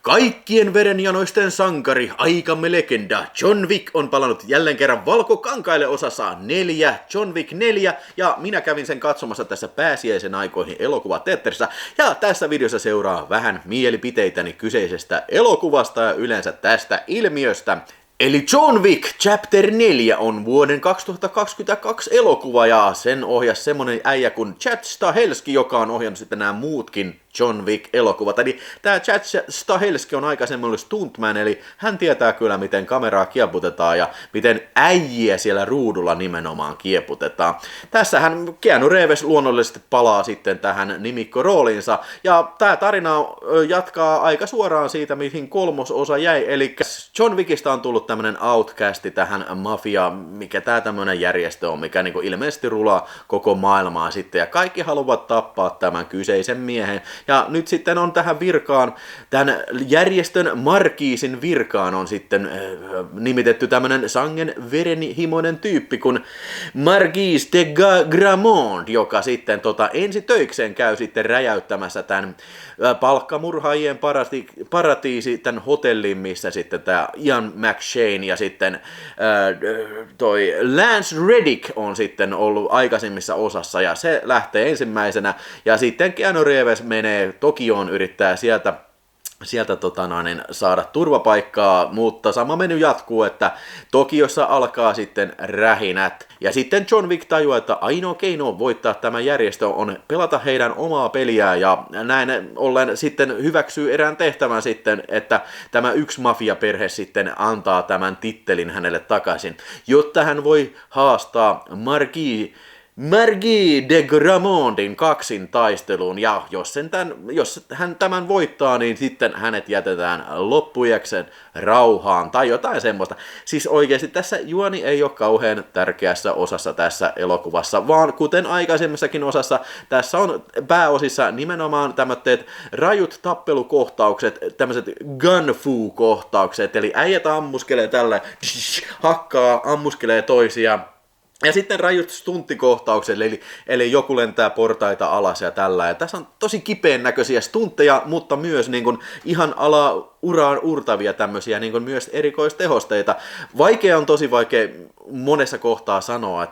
Kaikkien verenjanoisten sankari, aikamme legenda, John Wick on palannut jälleen kerran valkokankaille osassa 4, John Wick 4, ja minä kävin sen katsomassa tässä pääsiäisen aikoihin elokuvateatterissa, ja tässä videossa seuraa vähän mielipiteitäni kyseisestä elokuvasta ja yleensä tästä ilmiöstä. Eli John Wick Chapter 4 on vuoden 2022 elokuva ja sen ohjasi semmonen äijä kuin Chad Stahelski, joka on ohjannut sitten nämä muutkin John Wick-elokuvat. Eli tää Chad Stahelski on aikaisemmin ollut stuntman, eli hän tietää kyllä miten kameraa kieputetaan ja miten äijiä siellä ruudulla nimenomaan kieputetaan. Tässähän Keanu Reeves luonnollisesti palaa sitten tähän nimikkorooliinsa, ja tää tarina jatkaa aika suoraan siitä, mihin kolmososa jäi, eli John Wickista on tullut tämmönen outcasti tähän mafia, mikä tää tämmönen järjestö on, mikä niinku ilmeisesti rulaa koko maailmaa sitten, ja kaikki haluavat tappaa tämän kyseisen miehen. Ja nyt sitten on tähän virkaan, tämän järjestön markiisin virkaan on sitten nimitetty tämmönen sangen verenhimoinen tyyppi kuin Marquis de Gramont, joka sitten ensi töikseen käy sitten räjäyttämässä tämän palkkamurhaajien paratiisi, tämän hotellin, missä sitten tämä Ian McShane ja sitten toi Lance Reddick on sitten ollut aikaisemmissa osassa, ja se lähtee ensimmäisenä, ja sitten Keanu Reeves menee Tokioon, yrittää sieltä saada turvapaikkaa, mutta sama menu jatkuu, että Tokiossa alkaa sitten rähinät. Ja sitten John Wick tajuaa, että ainoa keino voittaa tämä järjestö on pelata heidän omaa peliä, ja näin ollen sitten hyväksyy erään tehtävän sitten, että tämä yksi mafiaperhe sitten antaa tämän tittelin hänelle takaisin, jotta hän voi haastaa Marquis de Gramontin kaksintaisteluun, ja jos hän tämän voittaa, niin sitten hänet jätetään loppujaksen rauhaan tai jotain semmoista. Siis oikeasti tässä juoni ei ole kauhean tärkeässä osassa tässä elokuvassa, vaan kuten aikaisemmassakin osassa, tässä on pääosissa nimenomaan tämmöiset rajut tappelukohtaukset, tämmöiset gun-fu-kohtaukset, eli äijät ammuskelee tällä, hakkaa, ammuskelee toisia. Ja sitten rajut stunttikohtaukset, eli joku lentää portaita alas ja tällä. Ja tässä on tosi kipeän näköisiä stuntteja, mutta myös niin kuin ihan uraan urtavia tämmöisiä niin kuin myös erikoistehosteita. Tosi vaikea monessa kohtaa sanoa,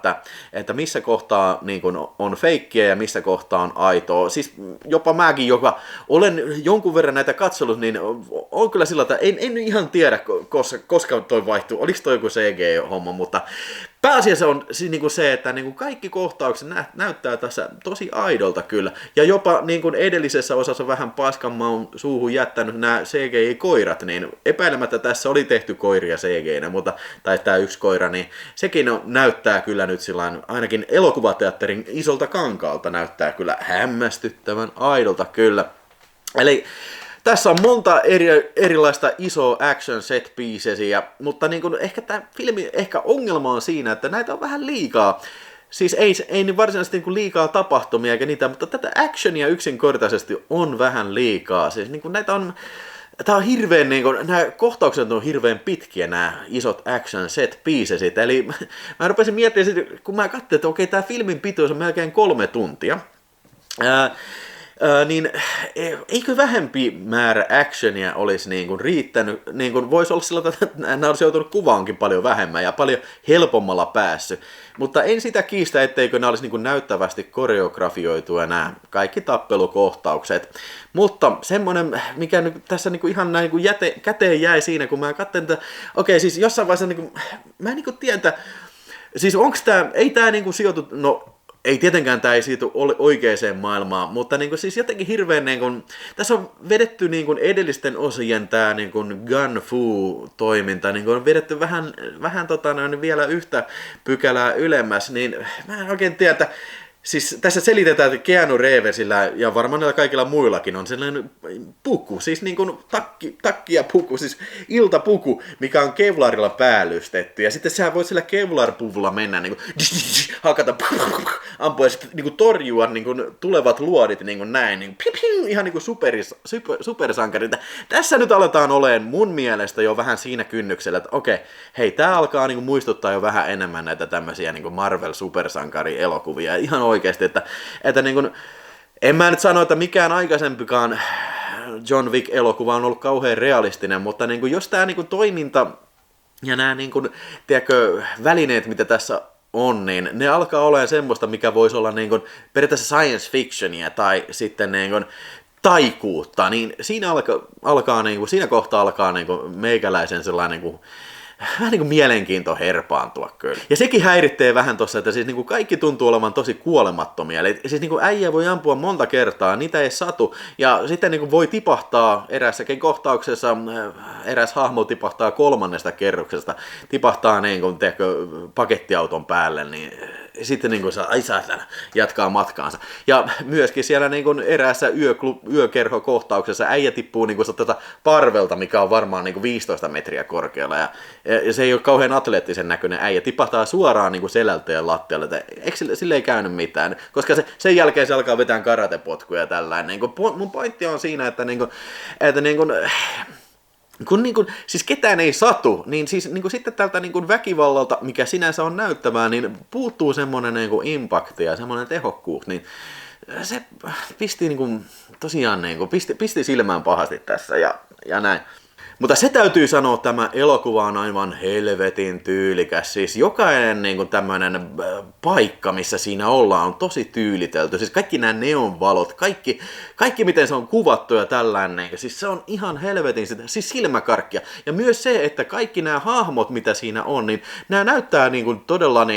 että missä kohtaa niin kuin on feikkiä ja missä kohtaa on aitoa. Siis jopa mäkin, joka olen jonkun verran näitä katsellut, niin on kyllä sillä, että en ihan tiedä, koska toi vaihtuu. Oliko toi joku CG-homma, mutta pääasiassa on niin kuin se, että niin kuin kaikki kohtaukset näyttää tässä tosi aidolta kyllä. Ja jopa niin kuin edellisessä osassa vähän paskanmaun suuhun jättänyt nämä CGI-koirat, niin epäilemättä tässä oli tehty koiria CGI-nä, tai tämä yksi koira, niin sekin näyttää kyllä nyt sillain, ainakin elokuvateatterin isolta kankaalta näyttää kyllä hämmästyttävän aidolta kyllä. Eli tässä on monta erilaista isoa action set piecesia, mutta niin kuin ehkä tämä filmi, ongelma on siinä, että näitä on vähän liikaa. Siis ei varsinaisesti niin liikaa tapahtumia eikä niitä, mutta tätä actionia yksinkertaisesti on vähän liikaa. Siis niin kuin Tää on hirveän, nämä kohtaukset on hirveän pitkiä, nämä isot action set piecesit. Eli mä rupesin miettimään, kun mä katsoin, että okei, tää filmin pituus on melkein 3 tuntia. Niin eikö vähempi määrä actionia olisi niin kuin riittänyt, niin kuin voisi olla sillä tavalla, että nämä olisi joutunut kuvaankin paljon vähemmän ja paljon helpommalla päässyt. Mutta en sitä kiistä, etteikö nämä olisi niin kuin näyttävästi koreografioitua nämä kaikki tappelukohtaukset. Mutta semmoinen, mikä nyt tässä niin kuin ihan näin niin kuin käteen jäi siinä, kun mä katsoin, että okei, siis jossain vaiheessa, niin kuin, mä en niin kuin tiedä, siis onko tämä, ei tämä niin kuin sijoitu, ei tietenkään tämä ei siirty oikeaan maailmaan, mutta niin kuin, siis jotenkin hirveän, niin kuin, tässä on vedetty niin kuin edellisten osien tämä niin kuin gun-fu-toiminta, niin kuin on vedetty vähän vielä yhtä pykälää ylemmäs, niin mä en oikein tiedä, siis tässä selitetään, että Keanu Reevesillä ja varmaan näillä kaikilla muillakin on sellainen puku, siis niin kuin takki ja puku, siis iltapuku, mikä on kevlarilla päällystetty. Ja sitten sä voit sillä kevlarpuvulla mennä niin kuin hakata, ampua ja sitten niin kuin torjua niin kuin tulevat luodit niin kuin näin, niin kuin, ihan niin kuin supersankarit. Tässä nyt aletaan olemaan mun mielestä jo vähän siinä kynnyksellä, että okei, hei, tää alkaa niin kuin muistuttaa jo vähän enemmän näitä tämmöisiä niin kuin Marvel-supersankari-elokuvia. Ihan oikeasti, että niin kuin, en mä nyt sano, että mikään aikaisempikaan John Wick-elokuva on ollut kauhean realistinen, mutta niin kuin, jos tämä niin kuin toiminta ja nämä niin kuin, tiedätkö, välineet, mitä tässä on, niin ne alkaa olemaan semmoista, mikä voisi olla niin kuin, periaatteessa science fictionia tai sitten niin kuin, taikuutta, niin siinä kohtaa alkaa niin kuin, meikäläisen sellainen niin kuin, vähän niin kuin mielenkiinto herpaantua kyllä. Ja sekin häiritsee vähän tossa, että siis niin kuin kaikki tuntuu olevan tosi kuolemattomia. Eli siis niin kuin äijä voi ampua monta kertaa, niitä ei satu. Ja sitten niin kuin voi tipahtaa eräässäkin kohtauksessa, eräs hahmo tipahtaa 3. kerroksesta, tipahtaa niin kuin, tiedätkö, pakettiauton päälle, niin sitten niin kuin saa jatkaa matkaansa. Ja myöskin siellä niin kuin eräässä yökerhokohtauksessa äijä tippuu niin kuin parvelta, mikä on varmaan niin kuin 15 metriä korkealla. Ja se ei ole kauhean atleettisen näköinen äijä. Tipahtaa suoraan niin kuin selältä ja lattialle. Eikö sille ei käynyt mitään? Koska sen jälkeen se alkaa vetää karatepotkuja ja tällainen. Niin kuin, mun pointti on siinä, että kun siis ketään ei satu, niin siis sitten tältä väkivallalta, mikä sinänsä on näyttävää, niin puuttuu semmoinen impakti ja semmoinen tehokkuus, niin se pisti tosiaan pisti silmään pahasti tässä ja näin. Mutta se täytyy sanoa, että tämä elokuva on aivan helvetin tyylikäs. Siis jokainen tämmöinen paikka, missä siinä ollaan, on tosi tyylitelty. Siis kaikki nämä neonvalot, kaikki miten se on kuvattu ja tällainen. Siis se on ihan helvetin siis silmäkarkkia. Ja myös se, että kaikki nämä hahmot, mitä siinä on, niin nämä näyttää todella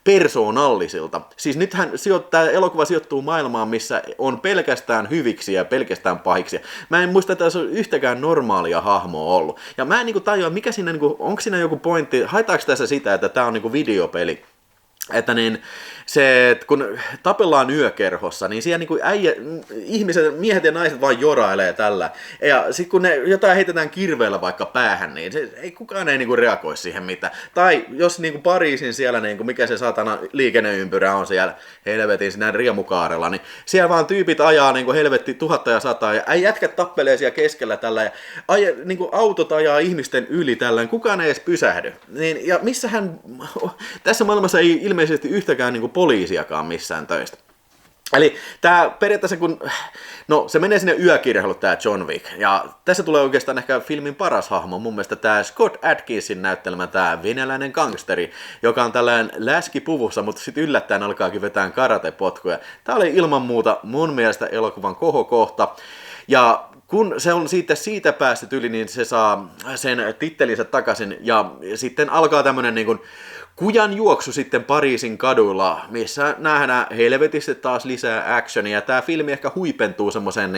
persoonallisilta. Siis nythän tämä elokuva sijoittuu maailmaan, missä on pelkästään hyviksiä ja pelkästään pahiksia. Mä en muista, että tässä on yhtäkään normaalia hahmoa ollut. Ja mä en tajua, mikä siinä, onko siinä joku pointti, haitaanko tässä sitä, että tää on videopeli, että kun tapellaan yökerhossa, niin siellä ihmiset, miehet ja naiset vaan jorailee tällä. Ja sitten kun ne jotain heitetään kirveellä vaikka päähän, niin ei kukaan ei reagoi siihen mitään. Tai jos Pariisin siellä, mikä se saatana liikenneympyrä on siellä helvetin siinä riemukaarella, niin siellä vaan tyypit ajaa helvetti 1000 ja 100 ja jätkät tappelee siellä keskellä tällä ja autot ajaa ihmisten yli tällä, kukaan ei edes pysähdy. Niin, ja missähän, tässä maailmassa ei ilmeisesti yhtäkään poliisiakaan missään töistä. Eli tämä periaatteessa se menee sinne yökirjailuun tämä John Wick, ja tässä tulee oikeastaan ehkä filmin paras hahmo, mun mielestä tämä Scott Adkinsin näyttelemä tämä venäläinen gangsteri, joka on tällainen läskipuvussa, mutta sitten yllättäen alkaakin vetää karatepotkuja. Tämä oli ilman muuta mun mielestä elokuvan kohokohta, ja kun se on siitä päässyt yli, niin se saa sen tittelinsä takaisin, ja sitten alkaa tämmönen kujan juoksu sitten Pariisin kaduilla, missä nähdään helvetisti taas lisää actionia. Tämä filmi ehkä huipentuu semmoiseen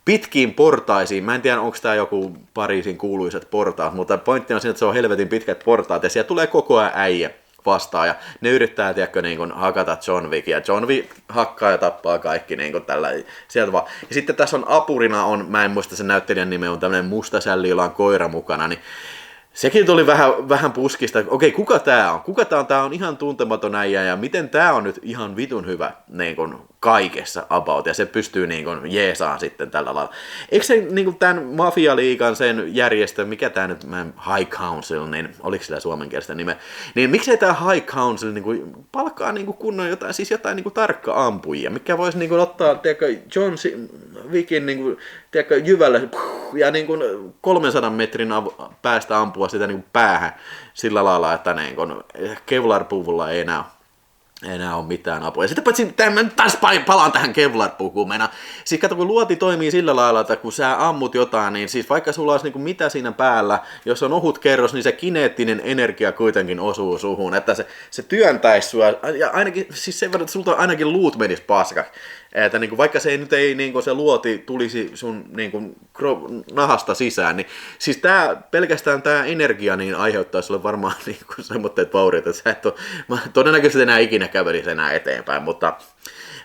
pitkiin portaisiin. Mä en tiedä, onko tämä joku Pariisin kuuluiset portaat, mutta pointti on siinä, että se on helvetin pitkät portaat, ja siellä tulee koko ajan äijä vastaan, ja ne yrittää, tiedätkö, hakata John Wickia, ja John Wick hakkaa ja tappaa kaikki tällä, sieltä vaan. Ja sitten tässä on apurina, mä en muista sen näyttelijän nimeä, on tämmöinen mustasälli, jolla on koira mukana, niin sekin tuli vähän puskista. Okei, kuka tää on? Tää on ihan tuntematon äijä, ja miten tää on nyt ihan vitun hyvä kaikessa about, ja se pystyy jeesaan sitten tällä lailla. Eikö se tämän mafialiigan sen järjestö, mikä tää nyt, High Council, niin oliko sillä suomenkielistä nimeä, niin miksei tää High Council palkkaa kunnon jotain tarkka ampujia, mikä voisi ottaa, tiedätkö, John Wickin tiedätkö, jyvälle ja 300 metrin päästä ampua sitä päähän sillä lailla, että Kevlar-puvulla ei enää ole mitään apua. Ja sitten paitsi, mä taas palaan tähän Kevlar-pukuun. Siis kato, kun luoti toimii sillä lailla, että kun sä ammut jotain, niin siis vaikka sulla olisi mitä siinä päällä, jos on ohut kerros, niin se kineettinen energia kuitenkin osuu suhun. Että se työntäisi sua, ja ainakin, siis sen verran, että sulta ainakin luut menisi paskaksi. Että vaikka se nyt ei se luoti tulisi sun nahasta sisään, niin siis pelkästään tämä energia niin aiheuttaa sulle varmaan semmoitteet vauriot, että sä et ole todennäköisesti enää ikinä kävelisi enää eteenpäin, mutta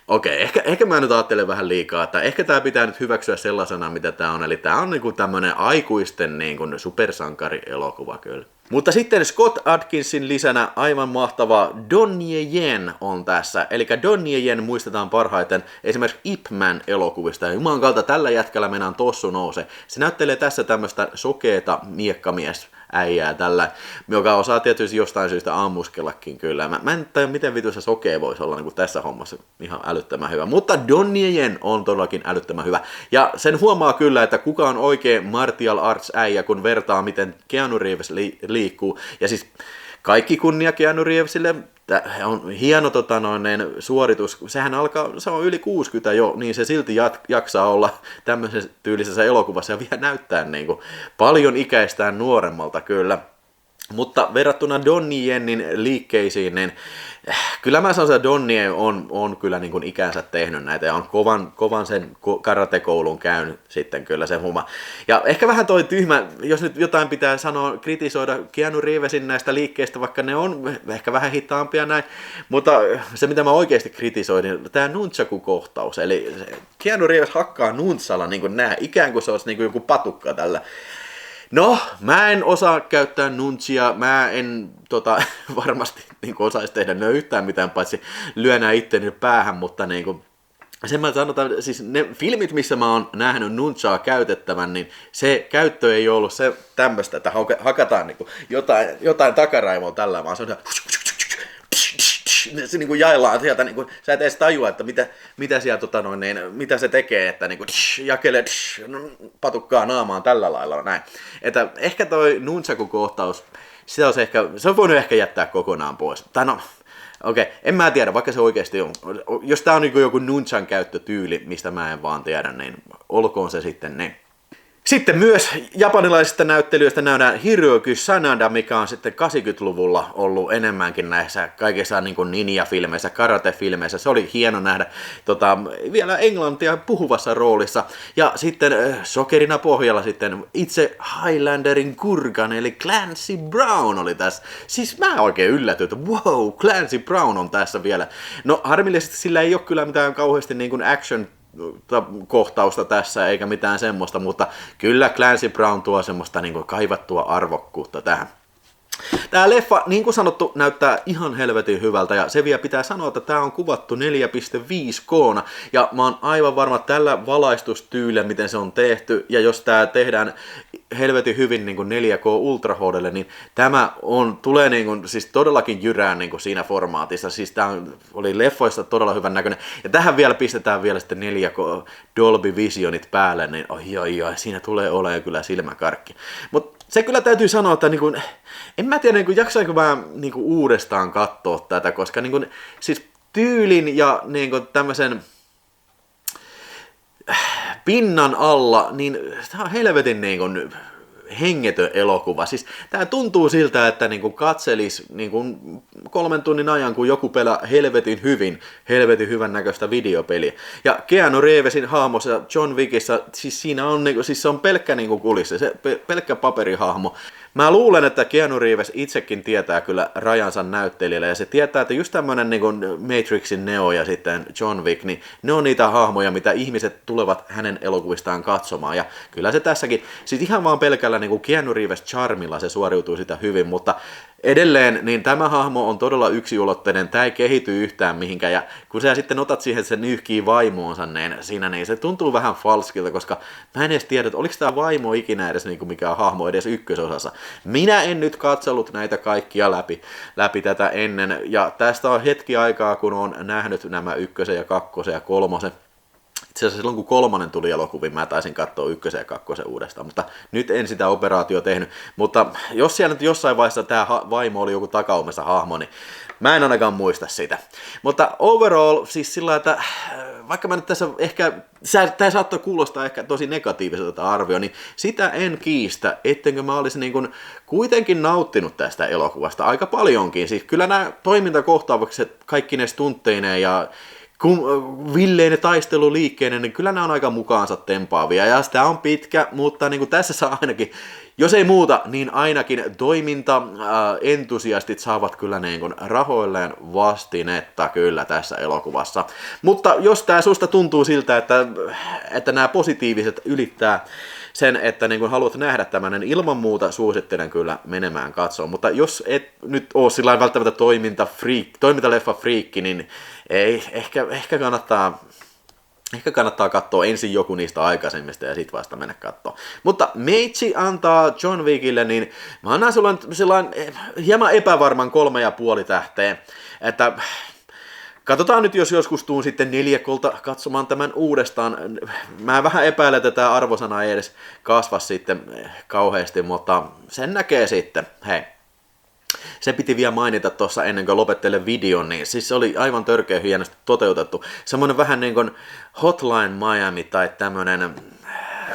okei, ehkä mä nyt ajattelen vähän liikaa, että ehkä tämä pitää nyt hyväksyä sellaisena, mitä tämä on, eli tämä on tämmöinen aikuisten supersankarielokuva kyllä. Mutta sitten Scott Adkinsin lisänä aivan mahtava Donnie Yen on tässä. Eli Donnie Yen muistetaan parhaiten esimerkiksi Ip Man-elokuvista. Jumalan kautta tällä jätkällä mennään tossu nousee. Se näyttelee tässä tämmöistä sokeeta miekkamies äijää tällä, joka osaa tietysti jostain syystä ammuskellakin kyllä. Mä en tiedä, miten vitussa Sokee voisi olla niin kuin tässä hommassa ihan älyttömän hyvä, mutta Donnie Yen on todellakin älyttömän hyvä. Ja sen huomaa kyllä, että kuka on oikein martial arts äijä, kun vertaa, miten Keanu Reeves liikkuu. Ja siis kaikki kunnia Keanu Reevesille. Tämä on hieno suoritus. Sehän se on yli 60 jo, niin se silti jaksaa olla tämmöisessä tyylisessä elokuvassa ja vielä näyttää niin kuin paljon ikäistään nuoremmalta kyllä. Mutta verrattuna Donnie Yenin liikkeisiin, niin kyllä mä sanon, että Donnie on kyllä niin kuin ikänsä tehnyt näitä ja on kovan sen karatekoulun käynyt sitten kyllä se humma. Ja ehkä vähän toi tyhmä, jos nyt jotain pitää sanoa, kritisoida Keanu Reevesin näistä liikkeistä, vaikka ne on ehkä vähän hitaampia näin, mutta se mitä mä oikeasti kritisoin, niin tämä nunchaku-kohtaus, eli Keanu Reeves hakkaa nuntsalla niin kuin nää, ikään kuin se olisi niin kuin joku patukka tällä. No, mä en osaa käyttää nunchia, mä en varmasti niin osaisi tehdä yhtään mitään, paitsi lyönä itteni päähän, mutta niin kuin, sen mä sanotaan, siis ne filmit, missä mä oon nähnyt nunchaa käytettävän, niin se käyttö ei ollut se tämmöistä, että hakataan niin kuin jotain takaraivoa tällä, vaan se on se niin kuin jaellaan sieltä, niin kuin, sä et edes tajua, että mitä siellä, mitä se tekee, että niin kuin, jakelee patukkaa naamaan tällä lailla näin. Että ehkä toi nunchaku-kohtaus, se on voinut ehkä jättää kokonaan pois. Tai no, okei, en mä tiedä, vaikka se oikeasti on. Jos tää on niin kuin joku nunchan käyttötyyli, mistä mä en vaan tiedä, niin olkoon se sitten niin. Sitten myös japanilaisista näyttelijöistä nähdään Hiroki Sanada, mikä on sitten 80-luvulla ollut enemmänkin näissä kaikissa niin kuin ninja-filmeissä, karate-filmeissä. Se oli hieno nähdä vielä englantia puhuvassa roolissa. Ja sitten sokerina pohjalla sitten itse Highlanderin kurkan, eli Clancy Brown oli tässä. Siis mä oikein yllätyin, että wow, Clancy Brown on tässä vielä. No harmillisesti sillä ei ole kyllä mitään kauheasti niin kuin action kohtausta tässä, eikä mitään semmoista, mutta kyllä Clancy Brown tuo semmoista niin kuin kaivattua arvokkuutta tähän. Tämä leffa, niin kuin sanottu, näyttää ihan helvetin hyvältä, ja se vielä pitää sanoa, että tämä on kuvattu 4.5K:na, ja mä oon aivan varma tällä valaistustyylillä, miten se on tehty, ja jos tämä tehdään helvetin hyvin niin kuin 4K Ultra HD:lle, niin tämä tulee niin kuin, siis todellakin jyrään niin kuin siinä formaatissa, siis tämä oli leffoista todella hyvän näköinen, ja tähän vielä pistetään vielä sitten 4K Dolby Visionit päälle, niin oi, siinä tulee olemaan kyllä silmäkarkki. Mutta se kyllä täytyy sanoa, että niin kuin, en mä tiedä, niin jaksainko mä niin kuin uudestaan katsoa tätä, koska niin kuin, siis tyylin ja niin kuin tämmöisen pinnan alla, niin tämä on helvetin niin kuin hengetön elokuva. Siis tää tuntuu siltä, että niin kuin katselis niin kuin 3 tunnin ajan, kun joku pelaa helvetin hyvän näköistä videopeliä. Ja Keanu Reevesin hahmossa John Wickissa, siis siinä on, niin kuin, siis se on pelkkä niin kuin kulisse, se pelkkä paperihahmo. Mä luulen, että Keanu Reeves itsekin tietää kyllä rajansa näyttelijälle, ja se tietää, että just tämmönen niin kuin Matrixin Neo ja sitten John Wick, niin ne on niitä hahmoja, mitä ihmiset tulevat hänen elokuvistaan katsomaan, ja kyllä se tässäkin, siis ihan vaan pelkällä niin kuin Keanu Reeves charmilla se suoriutuu sitä hyvin, mutta edelleen, niin tämä hahmo on todella yksiulotteinen, tämä ei kehity yhtään mihinkään, ja kun sä sitten otat siihen, että se nyyhkii vaimoonsa niin se tuntuu vähän falskilta, koska mä en edes tiedä, että oliko tämä vaimo ikinä edes niin kuin mikään hahmo edes ykkösosassa. Minä en nyt katsellut näitä kaikkia läpi tätä ennen, ja tästä on hetki aikaa, kun on nähnyt nämä 1, 2 ja 3. Itse asiassa silloin, kun 3 tuli elokuviin, mä taisin katsoa 1 ja 2 uudestaan, mutta nyt en sitä operaatio tehnyt. Mutta jos siellä nyt jossain vaiheessa tämä vaimo oli joku takaumessa hahmo, niin mä en ainakaan muista sitä. Mutta overall, siis sillä että vaikka mä nyt tässä ehkä, tämä saattoi kuulostaa ehkä tosi negatiiviselta arvio, niin sitä en kiistä, ettenkö mä olisi niin kuin kuitenkin nauttinut tästä elokuvasta aika paljonkin. Siis kyllä nämä toimintakohtaukset, kaikki ne stuntteineen ja villeinen taisteluliikkeen, niin kyllä nämä on aika mukaansa tempaavia, ja sitä on pitkä, mutta niin kuin tässä saa ainakin, jos ei muuta, niin ainakin toiminta-entusiastit saavat kyllä niin kuin rahoilleen vastinetta kyllä tässä elokuvassa. Mutta jos tämä susta tuntuu siltä, että nämä positiiviset ylittää sen, että niin kun haluat nähdä tämän, niin ilman muuta suosittelen kyllä menemään katsomaan. Mutta jos et nyt ole sillä välttämättä toimintaleffa-friikki, niin ei, ehkä kannattaa Ehkä kannattaa katsoa ensin joku niistä aikaisemmista ja sit vasta mennä katsoa. Mutta Meitsi antaa John Wickille, niin mä annan sellainen hieman epävarman 3,5 tähteä, että katsotaan nyt, jos joskus tuun sitten 4kolta katsomaan tämän uudestaan. Mä vähän epäilen, että tämä arvosana ei edes kasva sitten kauheasti, mutta sen näkee sitten. Hei. Se piti vielä mainita tuossa ennen kuin lopettelen videon, niin siis se oli aivan törkeä hienosti toteutettu. Semmoinen vähän niin kuin Hotline Miami tai tämmöinen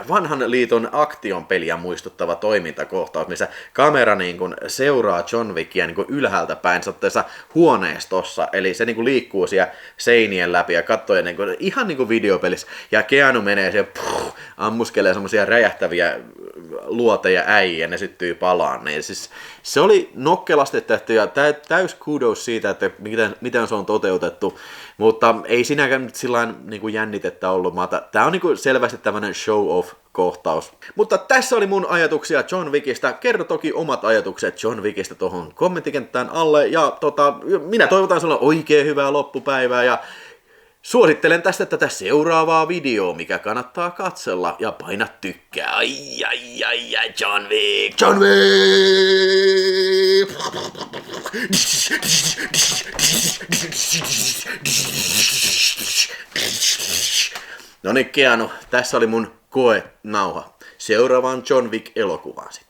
vanhan liiton aktion peliä muistuttava toimintakohtaus, missä kamera niin kuin seuraa John Wickia niin kuin ylhäältä päin satteessa huoneistossa, eli se niin kuin liikkuu siellä seinien läpi ja katsoo niin kuin, ihan niin kuin videopelissä, ja Keanu menee siellä, ammuskelee semmoisia räjähtäviä luoteja äijä, ne syttyy palaan, niin siis se oli nokkelasti tehty ja täys kudos siitä, että miten se on toteutettu, mutta ei sinäkään nyt sillain niin kuin jännitettä ollut. Tää on niin kuin selvästi tämmönen show-off-kohtaus. Mutta tässä oli mun ajatuksia John Wickistä. Kerro toki omat ajatukset John Wickistä tuohon kommenttikenttään alle. Ja minä toivotan sinulle oikein hyvää loppupäivää ja suosittelen tästä tätä seuraavaa videoa, mikä kannattaa katsella ja paina tykkää. Ai, John Wick! John Wick! No niin, Keanu, tässä oli mun koenauha. Seuraavaan John Wick-elokuvaan sitten.